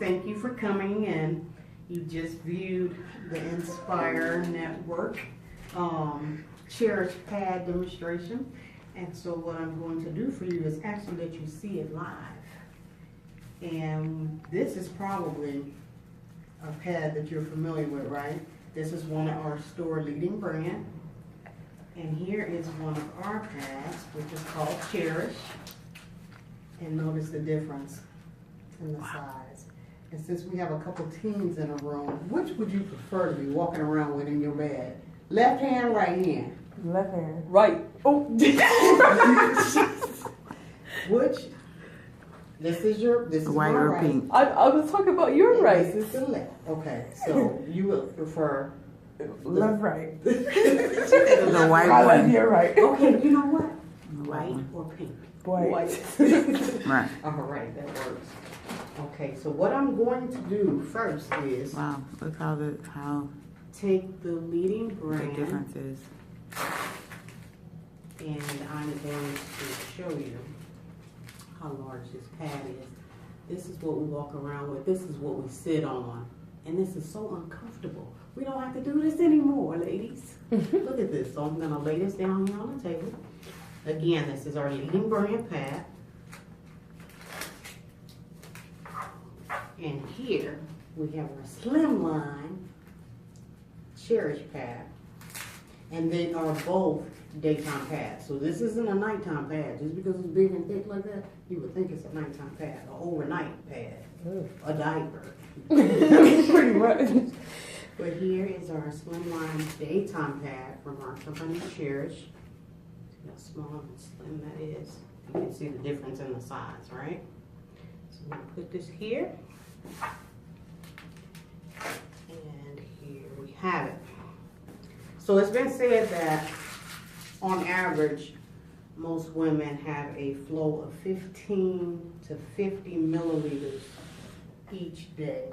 thank you for coming in. You just viewed the Inspire Network Cherish pad demonstration. And so what I'm going to do for you is actually let you see it live. And this is probably a pad that you're familiar with, right? This is one of our store leading brand. And here is one of our pads, which is called Cherish. And notice the difference in the size. And since we have a couple teens in a room, which would you prefer to be walking around with in your bed? Left hand, right hand? Left hand. Right. Oh. Which? This is white or right. pink. I was talking about your And right. This is the left. Okay, so you would prefer Left, right. The white I like one. your right. Okay, you know what? The White one. or pink? White. Right. All right, that works. Okay, so what I'm going to do first is Wow. Look how take the leading the brand difference is. and I'm going to show you how large this pad is. This is what we walk around with. This is what we sit on. And this is so uncomfortable. We don't have to do this anymore, ladies. Look at this. So I'm going to lay this down here on the table. Again, this is our leading brand pad. And here we have our Slimline Cherish pad. And they are both daytime pads. So this isn't a nighttime pad. Just because it's big and thick like that, you would think it's a nighttime pad, an overnight pad, a diaper. Pretty much. But here is our Slimline daytime pad from our company Cherish. See how small and slim that is. You can see the difference in the size, right? So I'm gonna put this here. And here we have it. So it's been said that on average, most women have a flow of 15 to 50 milliliters each day.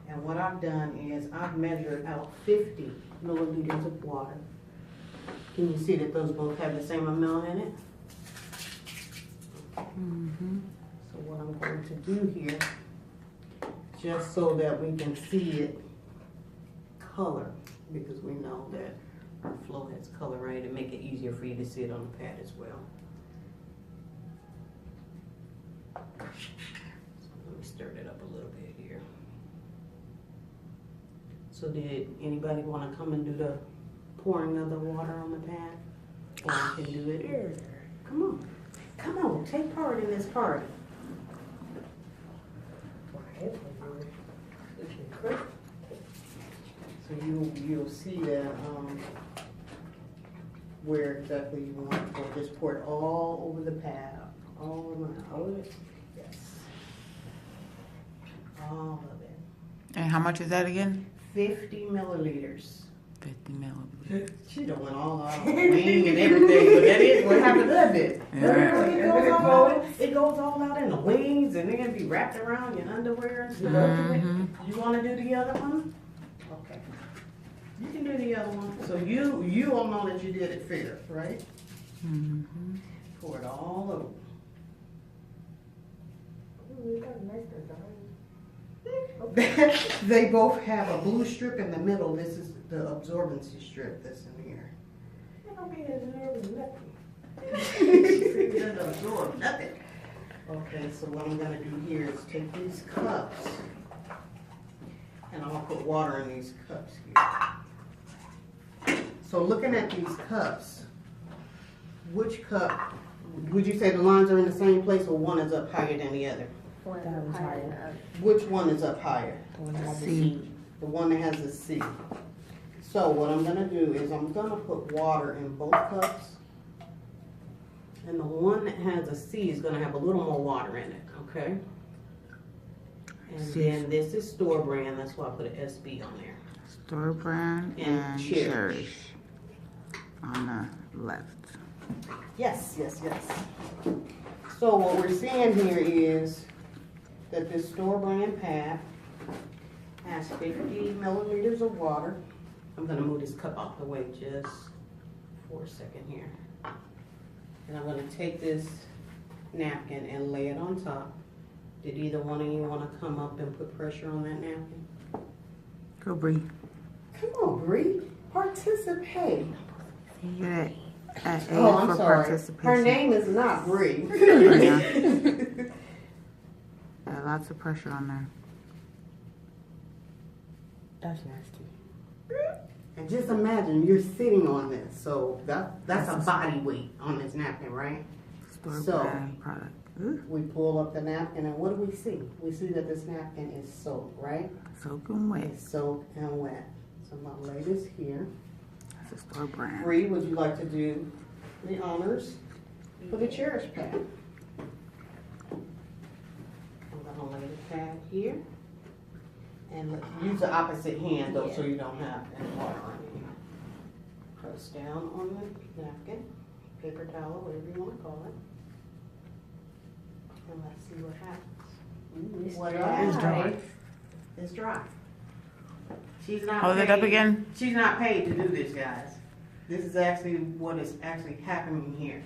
And what I've done is I've measured out 50 milliliters of water. Can you see that those both have the same amount in it? Mm-hmm. So what I'm going to do here, just so that we can see it color, because we know that our flow has color, right? To make it easier for you to see it on the pad as well. So let me stir it up a little bit here. So did anybody want to come and do the pouring of the water on the pad? Or I can do it here. Come on. Come on, take part in this party. So you'll see that where exactly you want it. So just pour it all over the pad, all around, all of it. Yes, all of it. And how much is that again? 50 milliliters. 50 milliliters. She done went all out, wing and everything, but that is what happened to that bit. Yeah. It goes all out in the wings, and they're gonna be wrapped around your underwear. Mhm. You want to do the other one? Okay. You can do the other one. So you all know that you did it fair, right? Mm-hmm. Pour it all over. They both have a blue strip in the middle. This is the absorbency strip that's in here. It don't be absorbing nothing. It doesn't absorb nothing. Okay, so what I'm gonna do here is take these cups and I'm gonna put water in these cups here. So looking at these cups, which cup, would you say the lines are in the same place or one is up higher than the other? Which one is up higher? C. The one that has a C. So what I'm gonna do is I'm gonna put water in both cups. And the one that has a C is gonna have a little more water in it, okay? And then this is store brand, that's why I put an SB on there. Store brand And and Cherish. Cherish on the left. Yes, yes, yes. So what we're seeing here is that this store brand pad has 50 milliliters of water. I'm gonna move this cup out the way just for a second here. And I'm gonna take this napkin and lay it on top. Did either one of you want to come up and put pressure on that napkin? Go Bree. Come on, Bree. Participate. You get an A Oh, I'm for sorry. participation. Her name is not Bree. Yeah, lots of pressure on there. That's nasty. And just imagine you're sitting on this. So that's a body weight on this napkin, right? Store So- brand product. Ooh, We pull up the napkin and what do we see? We see that this napkin is soaked, right? soaking wet. It's soaked and wet. So I'm gonna lay this here. That's a store brand. Bree, would you like to do the honors for the Cherish pad? I'm gonna lay the pad here. And use the opposite hand though, so you don't have any water on you. Press down on the napkin, paper towel, whatever you wanna call it. And let's see what happens. It's What dry. happens? It's dry. It's dry. She's not Hold it up paid- again. She's not paid to do this, guys. This is actually what is actually happening here.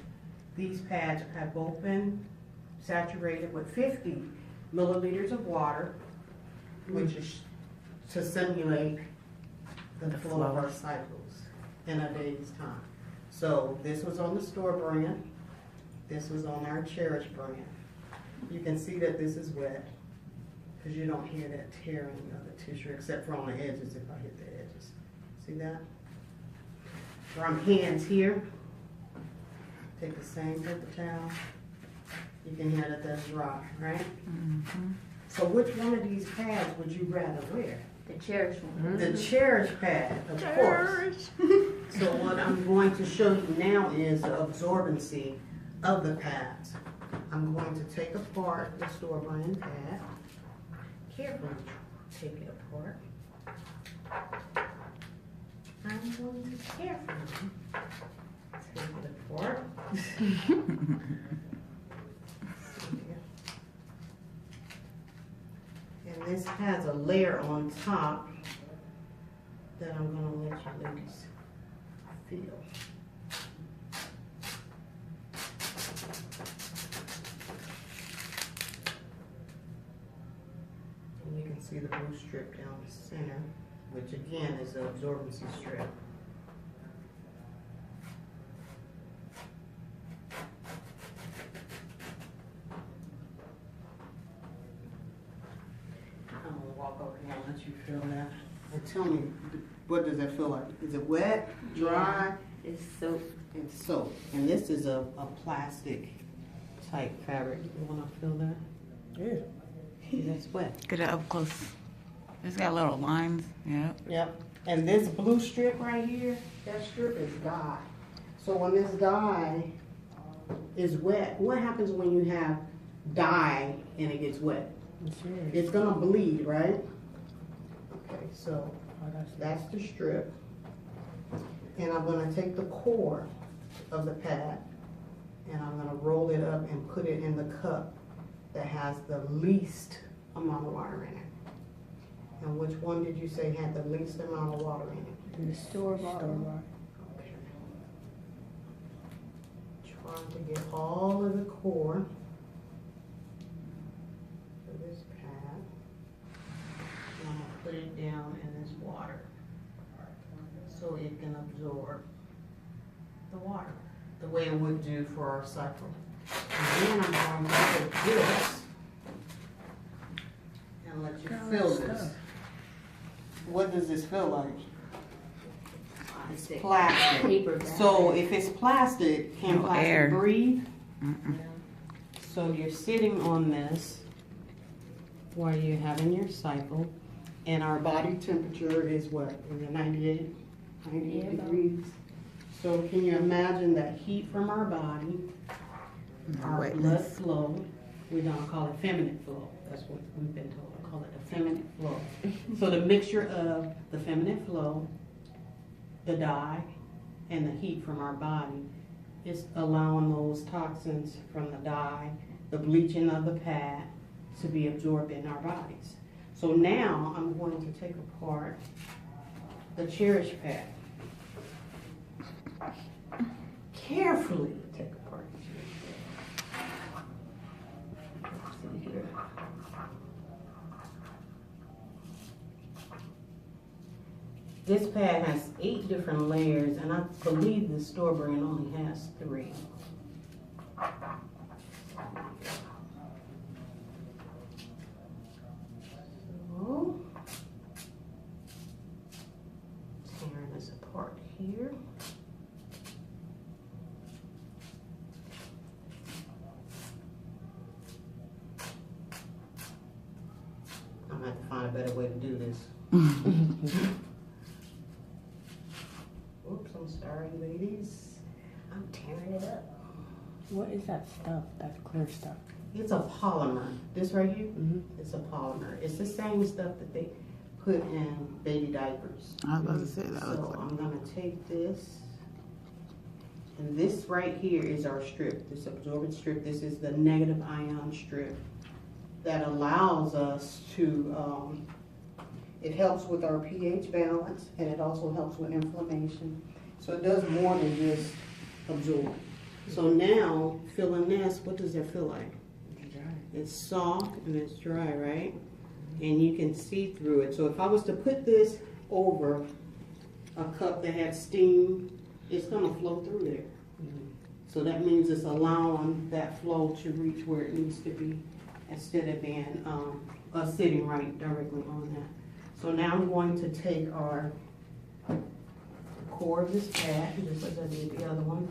These pads have both been saturated with 50 milliliters of water, which is to simulate the flow of our cycles in a day's time. So this was on the store brand. This was on our Cherish brand. You can see that this is wet because you don't hear that tearing of the tissue except for on the edges if I hit the edges. See that? From hands here, take the same paper towel. You can hear that that's dry, right? Mm-hmm. So which one of these pads would you rather wear? The Cherish one. The Cherish pad, of course. So what I'm going to show you now is the absorbency of the pads. I'm going to take apart the store brand pad. Carefully take it apart. I'm going to carefully take it apart. And this has a layer on top that I'm gonna let you ladies feel. And you can see the blue strip down the center, which again is the absorbency strip. I'm gonna walk over here and let you feel that. And tell me, what does that feel like? Is it wet, dry? It's so. It's soaked. And this is a plastic type fabric. You wanna feel that? Yeah. See, that's wet. Get it up close. It's got little lines. Yeah. Yep. And this blue strip right here, that strip is dye. So when this dye is wet, what happens when you have dye and it gets wet? It's gonna bleed, right? Okay, so that's the strip. And I'm gonna take the core of the pad and I'm gonna roll it up and put it in the cup that has the least amount of water in it. And which one did you say had the least amount of water in it? The store bottle. Okay. Trying to get all of the core for this pad. And I'm gonna put it down in this water so it can absorb the water the way it would do for our cycle. And then I'm going to take this and let you feel this. What does this feel like? It's plastic. Paper bag. So if it's plastic, can No plastic air. breathe? Mm-mm. So you're sitting on this while you're having your cycle, and our body temperature is what? Is it 98? 98 Yeah, about. degrees. So can you imagine that heat from our body, our blood Wetness. flow, we're gonna call it feminine flow. That's what we've been told. I call it the feminine flow. So the mixture of the feminine flow, the dye, and the heat from our body is allowing those toxins from the dye, the bleaching of the pad, to be absorbed in our bodies. So now I'm going to take apart the Cherish pad. Carefully take apart the Cherish pad. See here. This pad has 8 different layers, and I believe the store brand only has 3. So, tearing this apart here. I'm gonna have to find a better way to do this. Oops, I'm sorry, ladies. I'm tearing it up. What is that stuff? That clear stuff. It's a polymer. This right here, Mm-hmm. it's a polymer. It's the same stuff that they put in baby diapers. I was about to say that. So I'm gonna take this, and this right here is our strip, this absorbent strip. This is the negative ion strip that allows us to, it helps with our pH balance, and it also helps with inflammation. So it does more than just absorb. So now, feeling this, what does it feel like? It's soft and it's dry, right? And you can see through it. So if I was to put this over a cup that had steam, it's gonna flow through there. So that means it's allowing that flow to reach where it needs to be instead of being sitting right directly on that. So now I'm going to take our core of this pad, just like I did the other one.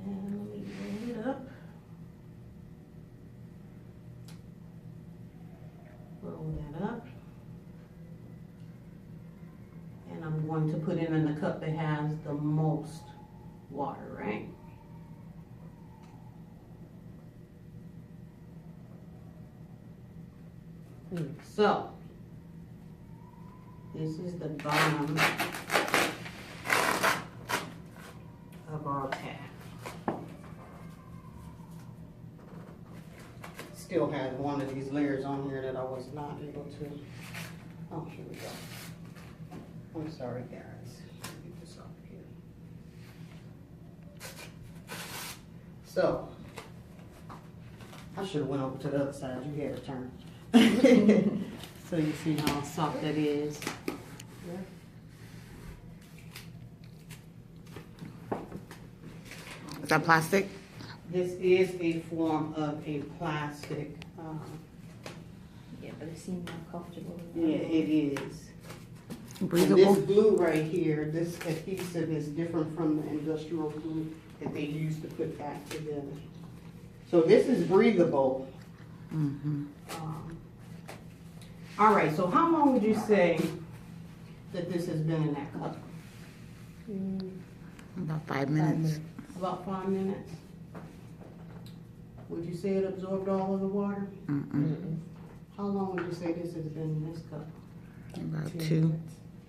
And let me bring it up. Roll that up. And I'm going to put it in the cup that has the most water, right? So, this is the bottom of our pad. Still has one of these layers on here that I was not able to. Oh, here we go. I'm sorry, guys. Let me get this off here. So, I should have went over to the other side. You had to turn. So you see how soft that is. Is that plastic? This is a form of a plastic. Yeah, but it seemed more comfortable. Yeah, it is. And Breathable? this glue right here, this adhesive is different from the industrial glue that they use to put back together. So this is breathable. Mm-hmm. All right, so how long would you say that this has been in that cup? About 5 minutes. About 5 minutes? Would you say it absorbed all of the water? Mm-mm. How long would you say this has been in this cup? About 2.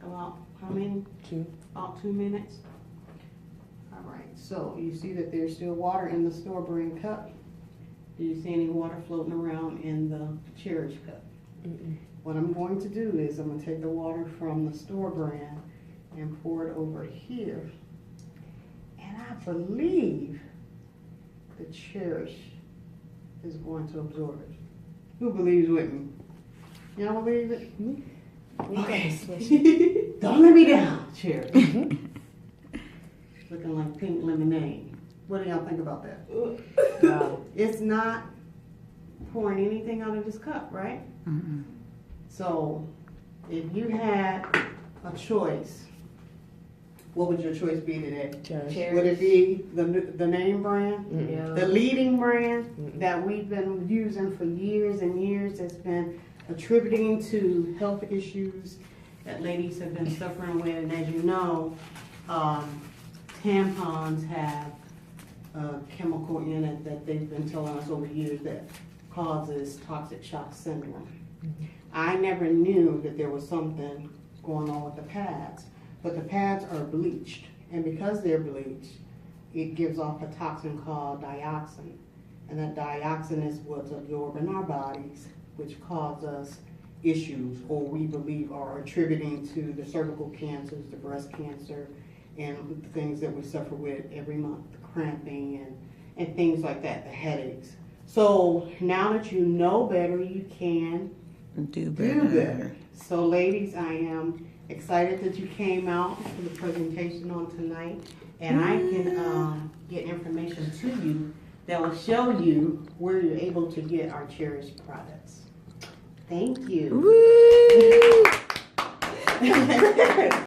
About how many? 2. About 2 minutes? All right, so you see that there's still water in the store brand cup. Do you see any water floating around in the Cherish cup? What I'm going to do is I'm going to take the water from the store brand and pour it over here. And I believe the Cherish is going to absorb it. Who believes with me? Y'all believe it? Okay. Don't let me down, Cherish. Looking like pink lemonade. What do y'all think about that? Wow. It's not pouring anything out of this cup, right? Mm-mm. So, if you had a choice, what would your choice be today? Cherish. Would it be the name brand? Yeah. The leading brand that we've been using for years and years that's been attributing to health issues that ladies have been suffering with. And as you know, tampons have a chemical in it that they've been telling us over years that causes toxic shock syndrome. I never knew that there was something going on with the pads, but the pads are bleached, and because they're bleached, it gives off a toxin called dioxin, and that dioxin is what's absorbed in our bodies, which cause us issues, or we believe are attributing to the cervical cancers, the breast cancer, and the things that we suffer with every month, the cramping and things like that, the headaches. So now that you know better, you can Do do better. better. So ladies, I am excited that you came out for the presentation on tonight, and I can get information to you that will show you where you're able to get our Cherish products. Thank you. Woo!